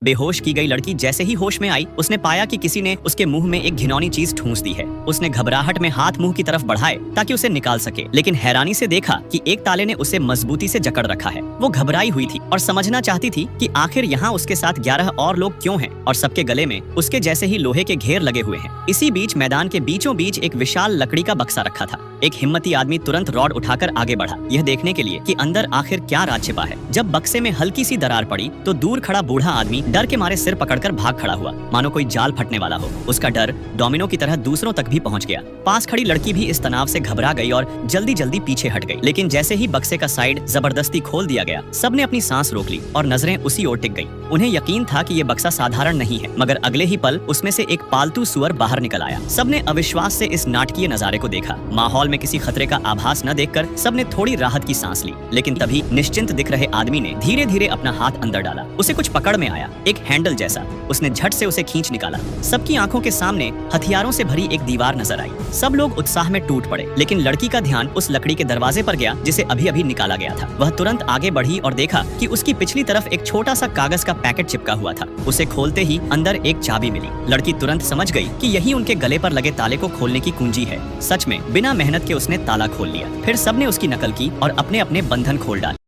बेहोश की गई लड़की जैसे ही होश में आई, उसने पाया कि किसी ने उसके मुंह में एक घिनौनी चीज ठूंस दी है। उसने घबराहट में हाथ मुंह की तरफ बढ़ाए ताकि उसे निकाल सके, लेकिन हैरानी से देखा कि एक ताले ने उसे मजबूती से जकड़ रखा है। वो घबराई हुई थी और समझना चाहती थी कि आखिर यहाँ उसके साथ 11 और लोग क्यों हैं और सबके गले में उसके जैसे ही लोहे के घेर लगे हुए हैं। इसी बीच मैदान के बीचों बीच एक विशाल लकड़ी का बक्सा रखा था। एक हिम्मती आदमी तुरंत रॉड उठाकर आगे बढ़ा, यह देखने के लिए कि अंदर आखिर क्या राज छिपा है। जब बक्से में हल्की सी दरार पड़ी तो दूर खड़ा बूढ़ा आदमी डर के मारे सिर पकड़कर भाग खड़ा हुआ, मानो कोई जाल फटने वाला हो। उसका डर डोमिनो की तरह दूसरों तक भी पहुंच गया। पास खड़ी लड़की भी इस तनाव से घबरा गई और जल्दी जल्दी पीछे हट गई। लेकिन जैसे ही बक्से का साइड जबरदस्ती खोल दिया गया, सबने अपनी सांस रोक ली और नजरें उसी ओर टिक गईं। उन्हें यकीन था कि ये बक्सा साधारण नहीं है, मगर अगले ही पल उसमें से एक पालतू सुअर बाहर निकल आया। सबने अविश्वास से इस नाटकीय नजारे को देखा। माहौल में किसी खतरे का आभास न देखकर सबने थोड़ी राहत की सांस ली, लेकिन तभी निश्चिंत दिख रहे आदमी ने धीरे धीरे अपना हाथ अंदर डाला। उसे कुछ पकड़ में आया, एक हैंडल जैसा। उसने झट से उसे खींच निकाला। सबकी आंखों के सामने हथियारों से भरी एक दीवार नजर आई। सब लोग उत्साह में टूट पड़े, लेकिन लड़की का ध्यान उस लकड़ी के दरवाजे पर गया जिसे अभी अभी निकाला गया था। वह तुरंत आगे बढ़ी और देखा कि उसकी पिछली तरफ एक छोटा सा कागज का पैकेट चिपका हुआ था। उसे खोलते ही अंदर एक चाबी मिली। लड़की तुरंत समझ गई कि यही उनके गले पर लगे ताले को खोलने की कुंजी है। सच में बिना मेहनत के उसने ताला खोल लिया। फिर सबने उसकी नकल की और अपने अपने बंधन खोल डाले।